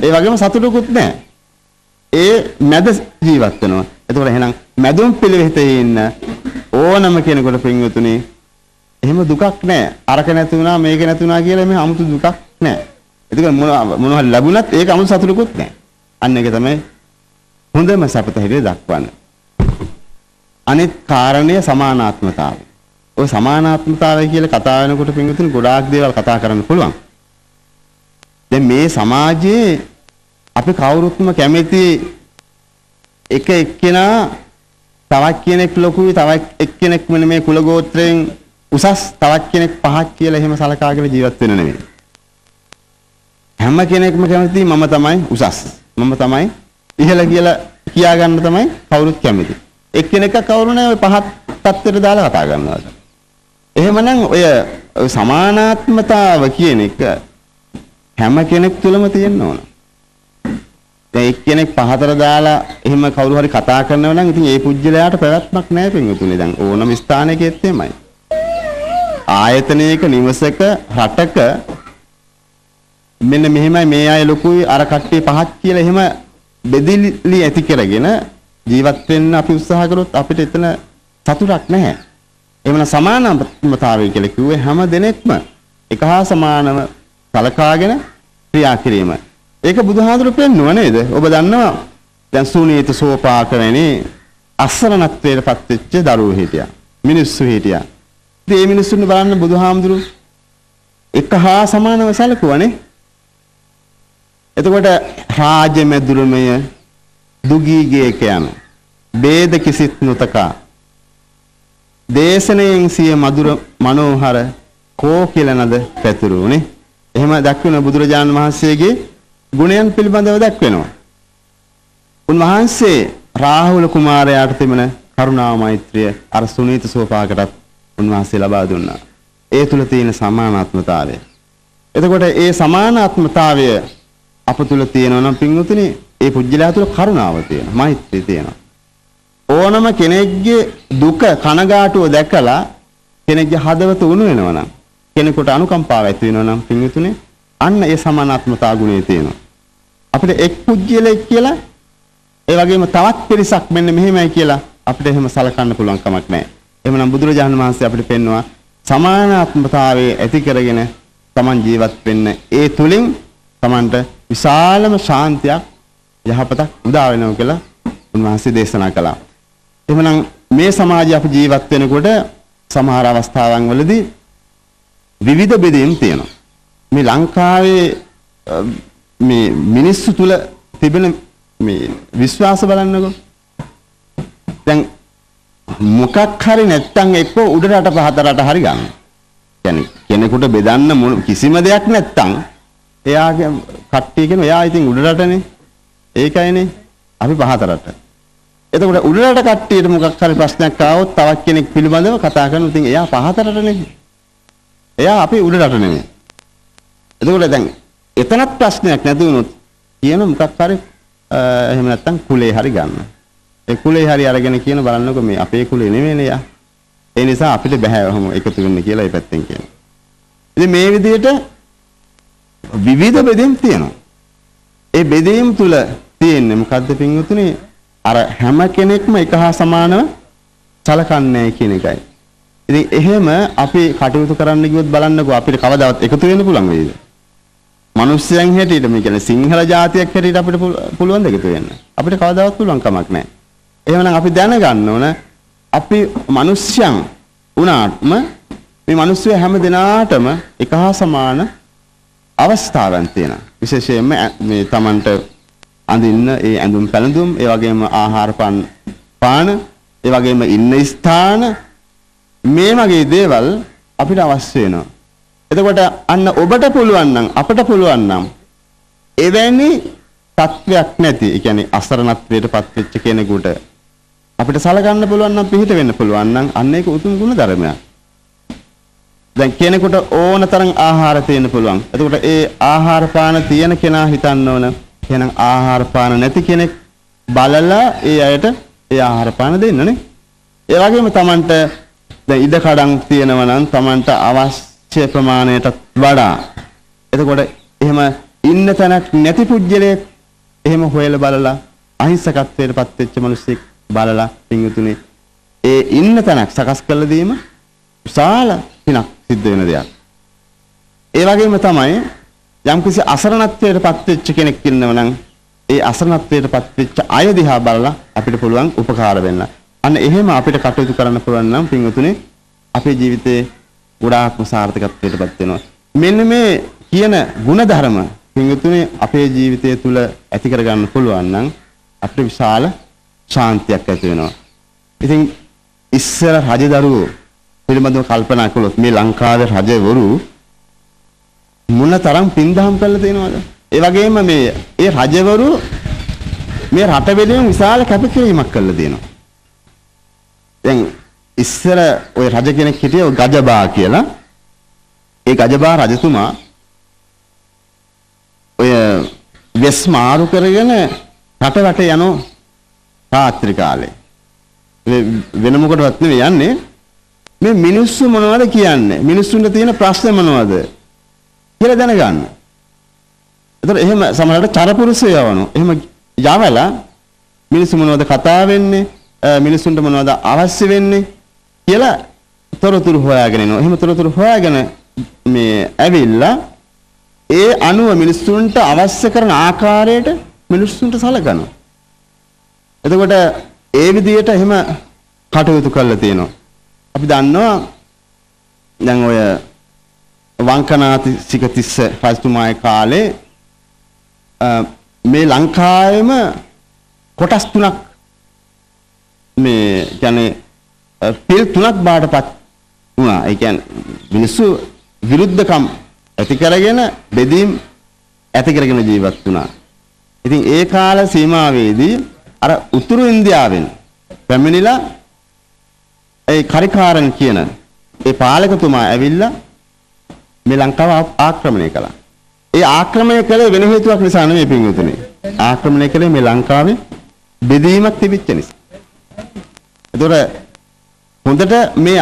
ඒ වගේම සතුටුකුත් නැහැ. ඒ මැද ජීවත් වෙනවා. එතකොට එහෙනම් මැදුම් පිළිවෙතේ ඉන්න ඕනම කෙනෙකුට පින්වතුනි එහෙම දුකක් නැහැ. අරක නැති වුණා මේක නැති වුණා කියලා මේ 아무තු දුකක් නැහැ. එතකොට මොනවා හරි ලැබුණත් ඒක 아무තු සතුටුකුත් නැහැ. අන්න ඒක තමයි හොඳම සපත හිතේ දක්වන්නේ. අනිත් කාරණය සමානාත්මතාවය. ඔය සමානාත්මතාවය කියලා කතා වෙනකොට පින්වතුනි ගොඩාක් දේවල් කතා කරන්න පුළුවන්. දැන් මේ සමාජයේ අපි කවුරුත්ම කැමති එක එක්කෙනා තවත් කෙනෙක් ලොකුයි තවත් එක්කෙනෙක් මෙන්න මේ කුල ගෝත්‍රයෙන් උසස් තවත් කෙනෙක් පහක් කියලා එහෙම සලකාගෙන ජීවත් වෙන්න නෙමෙයි. හැම කෙනෙක්ම කැමති මම තමයි උසස්. මම තමයි ඉහළ කියලා කියා ගන්න තමයි කවුරුත් කැමති. එක්කෙනෙක් කවුරු නැහැ ඔය පහත් තත්ත්වයට දාලා කතා කරනවා. එහෙමනම් ඔය සමානාත්මතාව කියන එක හැම කෙනෙක් තුළම තියෙන්න ඕන. දැන් එක්කෙනෙක් පහතර දාලා එහෙම කවුරු හරි කතා කරනවා නම් ඉතින් ඒ පුජ්‍යලයාට පැවැත්මක් නැහැ පින්වතුනි. දැන් ඕනම ස්ථානයකෙත් එමයයි. ආයතනයක නිවසක රටක මෙන්න මෙහෙමයි මේ අය ලොකුයි අර කට්ටිය පහක් කියලා එහෙම බෙදිලි ඇති කරගෙන ජීවත් වෙන්න අපි උත්සාහ කරොත් අපිට එතන සතුටක් නැහැ. එහෙමනම් සමානතාවය කියලා කිව්වේ හැම දෙනෙක්ම එක හා සමානව සලකාගෙන ක්‍රියා කිරීම. ඒක බුදුහාඳුරු පෙන්නුවා නේද? ඔබ දන්නවා දැන් සුනීත සෝපාක වැනි අසරණත්වයට පත් වෙච්ච දරුවෝ හිටියා. මිනිස්සු හිටියා. ඉතින් මේ මිනිස්සුන් බලන්න බුදුහාමුදුරු එක හා සමානව සැලකුවානේ. එතකොට රාජමෙදුරුමය දුගීගේක යන බේද කිසිත් නොතකා දේශනයෙන් සිය මధుර මනෝහර කෝකිලනද පැතුරුනේ. එහෙම දක්වන බුදුරජාණන් වහන්සේගේ ගුණයන් පිළිබඳව දක්වනවා. උන්වහන්සේ රාහුල කුමාරයාට තිබෙන කරුණා මෛත්‍රිය අර සුනීත සෝපාකටත් උන්වහන්සේ ලබා දුන්නා. ඒ තුල තියෙන සමානාත්මතාවය. එතකොට ඒ සමානාත්මතාවය අප තුල තියෙනවා නම් පින්වතුනි ඒ පුජ්‍යලයා තුල කරුණාව තියෙනවා, මෛත්‍රිය තියෙනවා. ඕනම කෙනෙක්ගේ දුක කනගාටුව දැකලා කෙනෙක්ගේ හදවත උණු වෙනවා නම් කෙනෙකුට අනුකම්පාව ඇති වෙනවා නම් පින්වතුනි අන්න ඒ සමානාත්මතා ගුණය තියෙනවා. අපිට එක් පුජ්‍යලෙක් කියලා ඒ වගේම තවත් පිරිසක් මෙන්න මෙහෙමයි කියලා අපිට එහෙම සලකන්න පුළුවන් කමක් නැහැ. එහෙමනම් බුදුරජාණන් වහන්සේ අපිට පෙන්වුවා සමානාත්මතාවයේ ඇති කරගෙන Taman ජීවත් වෙන්න. ඒ තුලින් Tamanට විශාලම ශාන්තියක් යහපතක් උදා වෙනවා කියලා උන්වහන්සේ දේශනා කළා. එහෙමනම් මේ සමාජයේ අපි ජීවත් වෙනකොට සමහර අවස්ථාවන් වලදී විවිධ බෙදීම් තියෙනවා. මේ ලංකාවේ මේ මිනිස්සු තුල තිබෙන මේ විශ්වාස බලන්නකෝ. දැන් මොකක් හරි නැත්තම් එක්ක උඩ රට පහත රට හරි ගන්න. يعني කෙනෙකුට බෙදන්න කිසිම දෙයක් නැත්තම් එයාගේ කට්ටිය කියන එයා ඉතින් උඩ රටනේ. ඒකයිනේ අපි පහත රට. එතකොට උඩ රට කට්ටියට මොකක් හරි ප්‍රශ්නයක් ආවොත් තවත් කෙනෙක් පිළිබඳව කතා කරනවා. ඉතින් එයා පහත රටනේ. එයා අපි උඩ රට නෙමෙයි. එතකොට දැන් එතනත් ප්‍රශ්නයක් නැති වුණොත් කියන මොකක් හරි එහෙම නැත්තම් කුලේ හරි ගන්න. ඒ කුලේ හරි අරගෙන කියන බලන්නකො මේ අපේ කුලේ නෙමෙයිනේ යා. ඒ නිසා අපිට බෑ ඔහොම එකතු වෙන්න කියලා ඒ පැත්තෙන් කියනවා. ඉතින් මේ විදිහට විවිධ බෙදීම් තියෙනවා. ඒ බෙදීම් තුල තියෙන්නේ මොකද්ද පින්වතුනි? අර හැම කෙනෙක්ම එක හා සමානව සලකන්නේ කියන එකයි. ඉතින් එහෙම අපි කටයුතු කරන්න ගියොත් බලන්නකෝ අපිට කවදාවත් එකතු වෙන්න පුළුවන් වේද? මිනිස්යන් හැටියට මේ කියන්නේ සිංහල ජාතියක් හැටියට අපිට පුළුවන් ද එකතු වෙන්න? අපිට කවදාවත් පුළුවන් කමක් නැහැ. එහෙමනම් අපි දැනගන්න ඕන අපි මිනිස්යන් වුණාත්ම මේ මිනිස්සු හැම දිනාටම එක හා සමාන අවස්ථාවන් තියෙනවා. විශේෂයෙන්ම මේ Tamanට අඳින්න ඒ ඇඳුම් පැළඳුම්, ඒ වගේම ආහාර පාන, ඒ වගේම ඉන්න ස්ථාන මේ වගේ දේවල් අපිට අවශ්‍ය වෙනවා. එතකොට අන්න ඔබට පුළුවන් නම් අපට පුළුවන් නම් එවැනි තත්වයක් නැති, ඒ කියන්නේ අසරණත්වයටපත් වෙච්ච කෙනෙකුට අපිට සලකන්න පුළුවන් නම් පිළිහිට වෙන්න පුළුවන් නම් අන්න ඒක උතුම් ගුණ ධර්මයක්. දැන් කෙනෙකුට ඕන තරම් ආහාර තියෙන්න පුළුවන්. එතකොට ඒ ආහාර පාන තියෙන කෙනා හිතන්න ඕන එහෙනම් ආහාර පාන නැති කෙනෙක් බලලා ඒ අයට ඒ ආහාර පාන දෙන්නනේ. ඒ වගේම Tamanට දැන් ඉඩ කඩම් තියෙනවා නම් Tamanට අවශ්‍ය ප්‍රමාණයට වඩා. එතකොට එහෙම ඉන්න තැනක් නැති පුජ්‍යලයක් එහෙම හොයලා බලලා අහිංසකත්වයට පත් වෙච්ච මිනිස්සෙක් බලලා පින්විතුනේ ඒ ඉන්න තැනක් සකස් කළ දීම විශාල පිනක් සිද්ධ වෙන දෙයක්. ඒ වගේම තමයි යම්කිසි අසරණත්වයට පත් වෙච්ච කෙනෙක් ඉන්නව නම් ඒ අසරණත්වයට පත් වෙච්ච අය දිහා බලලා අපිට පුළුවන් උපකාර වෙන්න. අන්න එහෙම අපිට කටයුතු කරන්න පුළුවන් නම් පින්විතුනේ අපේ ජීවිතේ ගොඩාක්ම සාර්ථකත්වයට පත් වෙනවා. මෙන්න මේ කියන ಗುಣධර්ම පින්විතුනේ අපේ ජීවිතය තුළ ඇති කරගන්න පුළුවන් නම් අපිට විශාල ශාන්තියක් ඇති වෙනවා. ඉතින් ඉස්සර රජදරුවෝ පිළිබඳව කල්පනා කළොත් මේ ලංකාවේ රජවරු මොනතරම් පින්දහම් කළා තියෙනවද? ඒ වගේම මේ ඒ රජවරු මේ රට වෙනුවෙන් විශාල කැපකිරීමක් කළා දෙනවා. දැන් ඉස්සර ওই රජ කෙනෙක් හිටියේ ඔය ගජබා කියලා. ඒ ගජබා රජතුමා ඔය වෙස් මාරු කරගෙන රට රට යන රාත්‍රී කාලේ වෙන මොකටවත් නෙවෙයි යන්නේ මේ මිනිස්සු මොනවද කියන්නේ මිනිස්සුන්ට තියෙන ප්‍රශ්න මොනවද කියලා දැනගන්න. ඒතර එහෙම සමහරවිට චරපුරුෂය යවනවා. එහෙම යවලා මිනිස්සු මොනවද කතා වෙන්නේ මිනිස්සුන්ට මොනවද අවශ්‍ය වෙන්නේ කියලා තොරතුරු හොයාගෙන එනවා. එහෙම තොරතුරු හොයාගෙන මේ ඇවිල්ලා ඒ අනුව මිනිස්සුන්ට අවශ්‍ය කරන ආකාරයට මිනිස්සුන්ට සලකනවා. එතකොට ඒ විදිහට එහෙම කටයුතු කරලා තියෙනවා. අපි දන්නවා දැන් ඔය වංකනාති සිකතිස්ස රජතුමාගේ කාලේ මේ ලංකාවේම කොටස් තුනක් මේ කියන්නේ පිල් තුනක් බාටපත් වුණා. ඒ කියන්නේ මිනිස්සු විරුද්ධකම් ඇති කරගෙන බෙදීම් ඇති කරගෙන ජීවත් වුණා. ඉතින් ඒ කාල සීමාවේදී අර උතුරු ඉන්දියාවෙන් පැමිණිලා ඒ කරිකාරන් කියන ඒ පාලකතුමා ඇවිල්ලා මේ ලංකාව ආක්‍රමණය කළා. ඒ ආක්‍රමණය කළේ වෙන හේතුවක් නිසා නෙමෙයි පින්වතුනි. ආක්‍රමණය කළේ මේ ලංකාවේ බෙදීමක් තිබිච්ච නිසා. ඒතොර හොඳට මේ